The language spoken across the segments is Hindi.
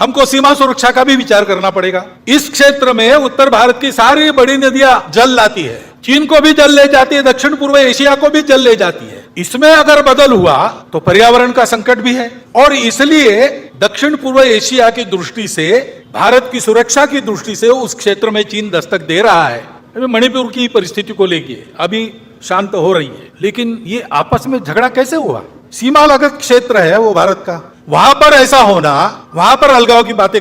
हमको सीमा सुरक्षा का भी विचार करना पड़ेगा। इस क्षेत्र में उत्तर भारत की सारी बड़ी नदियां जल लाती है, चीन को भी जल ले जाती है, दक्षिण पूर्व एशिया को भी जल ले जाती है। इसमें अगर बदल हुआ तो पर्यावरण का संकट भी है, और इसलिए दक्षिण पूर्व एशिया की दृष्टि से, भारत की सुरक्षा की दृष्टि से उस क्षेत्र में चीन दस्तक दे रहा है। मणिपुर की परिस्थिति को लेके अभी शांत हो रही है, लेकिन ये आपस में झगड़ा कैसे हुआ? सीमा लगत क्षेत्र है वो भारत का, वहां पर ऐसा होना, वहां पर अलगाव की बातें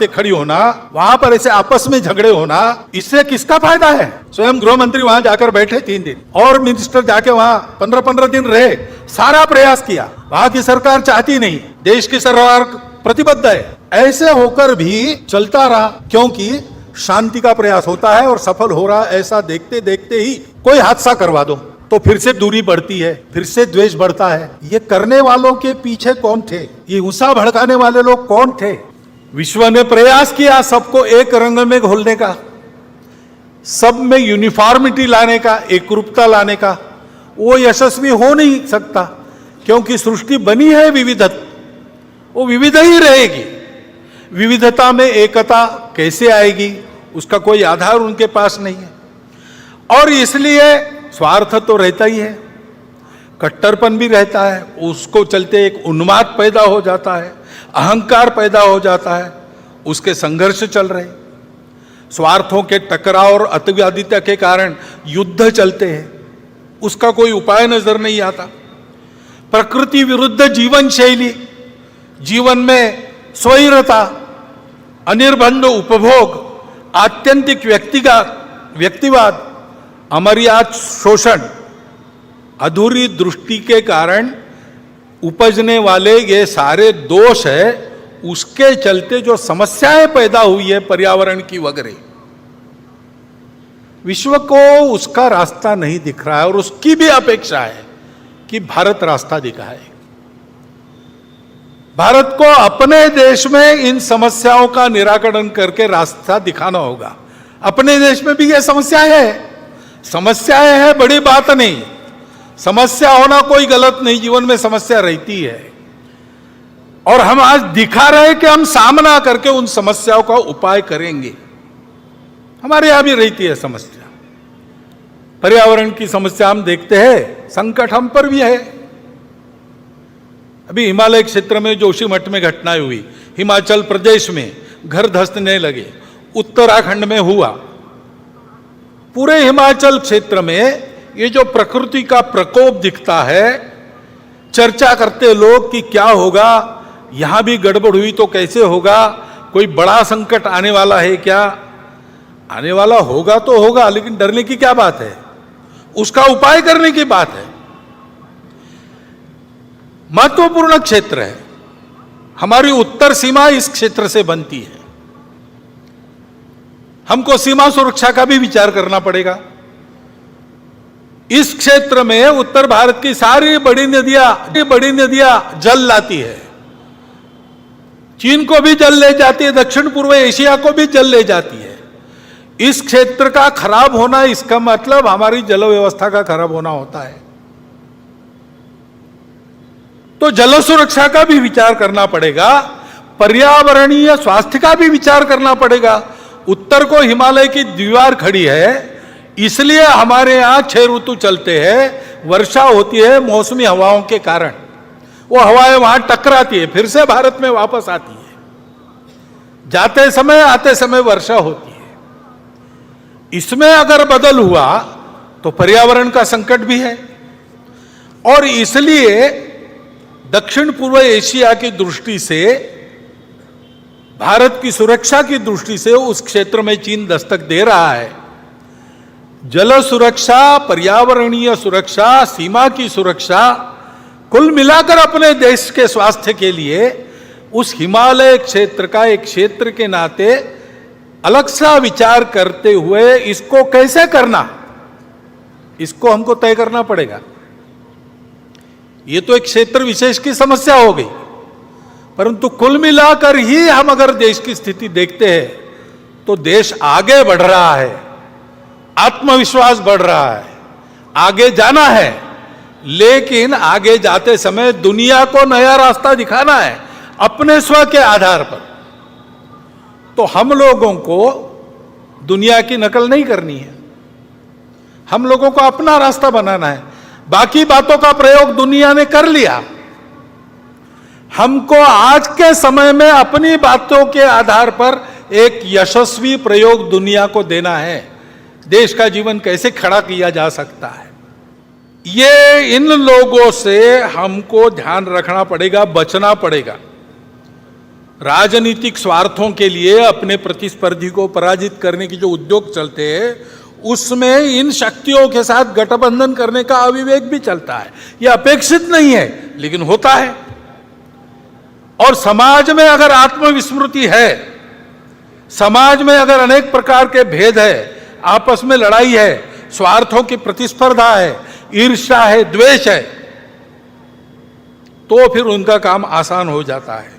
खड़ी होना, वहां पर ऐसे आपस में झगड़े होना, इससे किसका फायदा है? स्वयं गृह मंत्री वहां जाकर बैठे 3 दिन, और मिनिस्टर जाके वहां 15-15 दिन रहे, सारा प्रयास किया। वहां की सरकार चाहती नहीं, देश की सरकार प्रतिबद्ध है। ऐसे होकर भी चलता रहा, क्योंकि शांति का प्रयास होता है और सफल हो रहा, ऐसा देखते देखते ही कोई हादसा करवा दो तो फिर से दूरी बढ़ती है, फिर से द्वेष बढ़ता है। ये करने वालों के पीछे कौन थे? ये हिंसा भड़काने वाले लोग कौन थे? विश्व ने प्रयास किया सबको एक रंग में घोलने का, सब में यूनिफॉर्मिटी लाने का, एकरूपता लाने का। वो यशस्वी हो नहीं सकता, क्योंकि सृष्टि बनी है विविधता, वो विविध ही रहेगी। विविधता में एकता कैसे आएगी, उसका कोई आधार उनके पास नहीं है। और इसलिए स्वार्थ तो रहता ही है, कट्टरपन भी रहता है, उसको चलते एक उन्माद पैदा हो जाता है, अहंकार पैदा हो जाता है, उसके संघर्ष चल रहे। स्वार्थों के टकराव और अतिवादिता के कारण युद्ध चलते हैं, उसका कोई उपाय नजर नहीं आता। प्रकृति विरुद्ध जीवन शैली, जीवन में स्वैरता, अनिर्बंध उपभोग, आत्यंतिक व्यक्तिवाद, अमर्याद शोषण, अधूरी दृष्टि के कारण उपजने वाले ये सारे दोष है, उसके चलते जो समस्याएं पैदा हुई है पर्यावरण की वगैरह, विश्व को उसका रास्ता नहीं दिख रहा है, और उसकी भी अपेक्षा है कि भारत रास्ता दिखाए। भारत को अपने देश में इन समस्याओं का निराकरण करके रास्ता दिखाना होगा। अपने देश में भी ये समस्याएं हैं, बड़ी बात नहीं, समस्या होना कोई गलत नहीं, जीवन में समस्या रहती है, और हम आज दिखा रहे हैं कि हम सामना करके उन समस्याओं का उपाय करेंगे। हमारे यहां भी रहती है समस्या, पर्यावरण की समस्या हम देखते हैं, संकट हम पर भी है। अभी हिमालय क्षेत्र में जोशीमठ में घटनाएं हुई, हिमाचल प्रदेश में घर धंसने लगे, उत्तराखंड में हुआ, पूरे हिमाचल क्षेत्र में ये जो प्रकृति का प्रकोप दिखता है, चर्चा करते लोग कि क्या होगा, यहां भी गड़बड़ हुई तो कैसे होगा, कोई बड़ा संकट आने वाला है क्या? आने वाला होगा तो होगा, लेकिन डरने की क्या बात है, उसका उपाय करने की बात है। महत्वपूर्ण क्षेत्र है, हमारी उत्तर सीमा इस क्षेत्र से बनती है। हमको सीमा सुरक्षा का भी विचार करना पड़ेगा। इस क्षेत्र में उत्तर भारत की सारी बड़ी नदियां जल लाती है, चीन को भी जल ले जाती है, दक्षिण पूर्व एशिया को भी जल ले जाती है। इस क्षेत्र का खराब होना, इसका मतलब हमारी जल व्यवस्था का खराब होना होता है। तो जल सुरक्षा का भी विचार करना पड़ेगा, पर्यावरणीय स्वास्थ्य का भी विचार करना पड़ेगा। उत्तर को हिमालय की दीवार खड़ी है, इसलिए हमारे यहां 6 ऋतु चलते हैं। वर्षा होती है मौसमी हवाओं के कारण, वो हवाएं वहां टकराती है, फिर से भारत में वापस आती है, जाते समय आते समय वर्षा होती है। इसमें अगर बदल हुआ तो पर्यावरण का संकट भी है, और इसलिए दक्षिण पूर्व एशिया की दृष्टि से, भारत की सुरक्षा की दृष्टि से उस क्षेत्र में चीन दस्तक दे रहा है। जल सुरक्षा, पर्यावरणीय सुरक्षा, सीमा की सुरक्षा, कुल मिलाकर अपने देश के स्वास्थ्य के लिए उस हिमालय क्षेत्र का एक क्षेत्र के नाते अलग सा विचार करते हुए इसको कैसे करना, इसको हमको तय करना पड़ेगा। ये तो एक क्षेत्र विशेष की समस्या हो गई, परंतु कुल मिलाकर ही हम अगर देश की स्थिति देखते हैं तो देश आगे बढ़ रहा है, आत्मविश्वास बढ़ रहा है, आगे जाना है, लेकिन आगे जाते समय दुनिया को नया रास्ता दिखाना है। अपने स्व के आधार पर, तो हम लोगों को दुनिया की नकल नहीं करनी है। हम लोगों को अपना रास्ता बनाना है। बाकी बातों का प्रयोग दुनिया ने कर लिया, हमको आज के समय में अपनी बातों के आधार पर एक यशस्वी प्रयोग दुनिया को देना है। देश का जीवन कैसे खड़ा किया जा सकता है, ये इन लोगों से हमको ध्यान रखना पड़ेगा, बचना पड़ेगा। राजनीतिक स्वार्थों के लिए अपने प्रतिस्पर्धी को पराजित करने की जो उद्योग चलते हैं, उसमें इन शक्तियों के साथ गठबंधन करने का अविवेक भी चलता है। यह अपेक्षित नहीं है, लेकिन होता है। और समाज में अगर आत्मविस्मृति है, समाज में अगर अनेक प्रकार के भेद है, आपस में लड़ाई है, स्वार्थों की प्रतिस्पर्धा है, ईर्ष्या है, द्वेष है, तो फिर उनका काम आसान हो जाता है।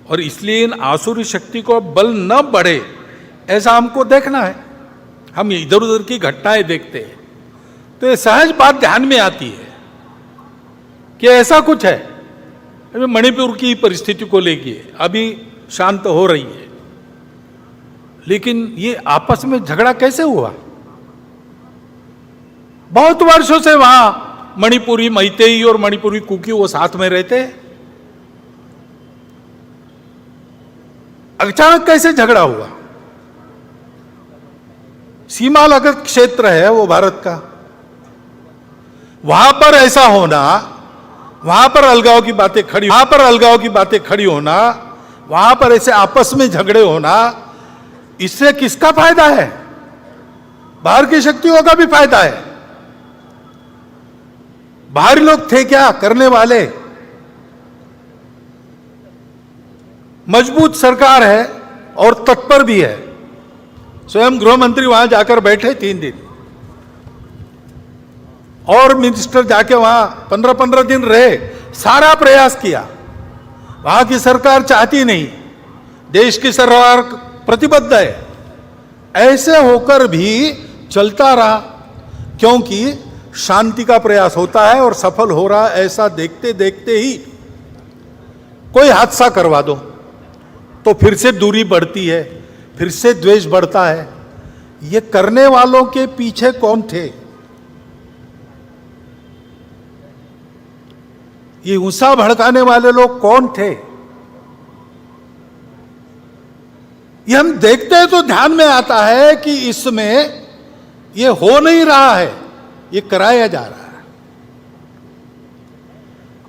और इसलिए इन आसुरी शक्ति को बल न बढ़े, ऐसा हमको देखना है। हम इधर उधर की घटनाएं देखते हैं तो ये सहज बात ध्यान में आती है कि ऐसा कुछ है। अभी मणिपुर की परिस्थिति को लेकर अभी शांत हो रही है, लेकिन ये आपस में झगड़ा कैसे हुआ? बहुत वर्षों से वहां मणिपुरी मैतेई और मणिपुरी कुकी वो साथ में रहते हैं, अचानक कैसे झगड़ा हुआ? सीमा लगत क्षेत्र है वो भारत का, वहां पर ऐसा होना, वहां पर अलगाव की बातें खड़ी होना, वहां पर ऐसे आपस में झगड़े होना, इससे किसका फायदा है? बाहर की शक्तियों का भी फायदा है। बाहरी लोग थे क्या करने वाले? मजबूत सरकार है और तत्पर भी है। स्वयं गृह मंत्री वहां जाकर बैठे 3 दिन, और मिनिस्टर जाके वहां 15-15 दिन रहे, सारा प्रयास किया। वहां की सरकार चाहती नहीं, देश की सरकार प्रतिबद्ध है। ऐसे होकर भी चलता रहा, क्योंकि शांति का प्रयास होता है और सफल हो रहा है। ऐसा देखते देखते ही कोई हादसा करवा दो तो फिर से दूरी बढ़ती है, फिर से द्वेष बढ़ता है। ये करने वालों के पीछे कौन थे? ये गुस्सा भड़काने वाले लोग कौन थे? ये हम देखते हैं तो ध्यान में आता है कि इसमें ये हो नहीं रहा है, ये कराया जा रहा है।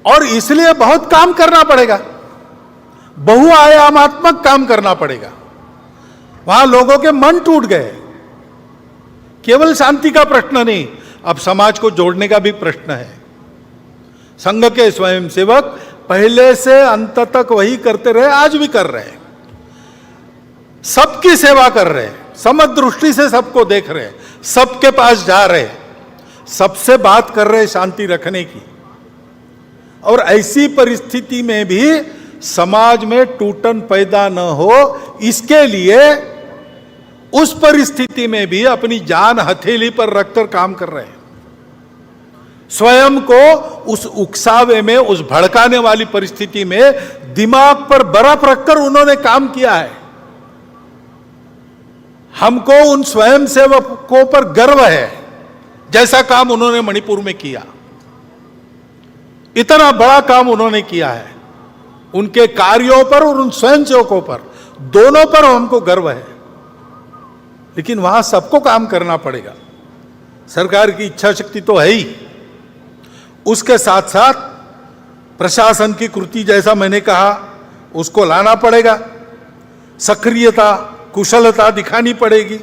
और इसलिए बहुत काम करना पड़ेगा, बहुआयामात्मक काम करना पड़ेगा। वहां लोगों के मन टूट गए। केवल शांति का प्रश्न नहीं, अब समाज को जोड़ने का भी प्रश्न है। संघ के स्वयंसेवक पहले से अंत तक वही करते रहे, आज भी कर रहे हैं। सबकी सेवा कर रहे हैं, समदृष्टि से सबको देख रहे हैं, सबके पास जा रहे हैं, सबसे बात कर रहे हैं शांति रखने की। और ऐसी परिस्थिति में भी समाज में टूटन पैदा न हो, इसके लिए उस परिस्थिति में भी अपनी जान हथेली पर रखकर काम कर रहे हैं। स्वयं को उस उकसावे में, उस भड़काने वाली परिस्थिति में दिमाग पर बर्फ रखकर उन्होंने काम किया है। हमको उन स्वयंसेवकों पर गर्व है, जैसा काम उन्होंने मणिपुर में किया। इतना बड़ा काम उन्होंने किया है। उनके कार्यों पर और उन स्वयंसेवकों पर, दोनों पर हमको गर्व है। लेकिन वहां सबको काम करना पड़ेगा। सरकार की इच्छा शक्ति तो है ही, उसके साथ साथ प्रशासन की कृति, जैसा मैंने कहा, उसको लाना पड़ेगा। सक्रियता, कुशलता दिखानी पड़ेगी।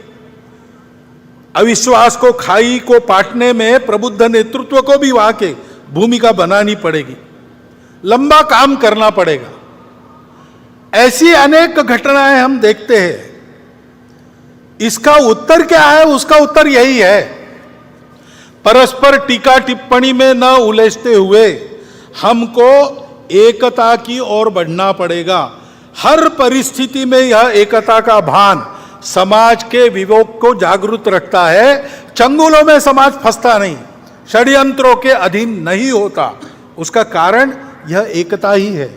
अविश्वास को, खाई को पाटने में प्रबुद्ध नेतृत्व को भी वहां के भूमिका बनानी पड़ेगी। लंबा काम करना पड़ेगा। ऐसी अनेक घटनाएं हम देखते हैं। इसका उत्तर क्या है? उसका उत्तर यही है, परस्पर टीका टिप्पणी में न उलझते हुए हमको एकता की ओर बढ़ना पड़ेगा। हर परिस्थिति में यह एकता का भान समाज के विवेक को जागरूक रखता है। चंगुलों में समाज फंसता नहीं, षड्यंत्रों के अधीन नहीं होता। उसका कारण यह एकता ही है।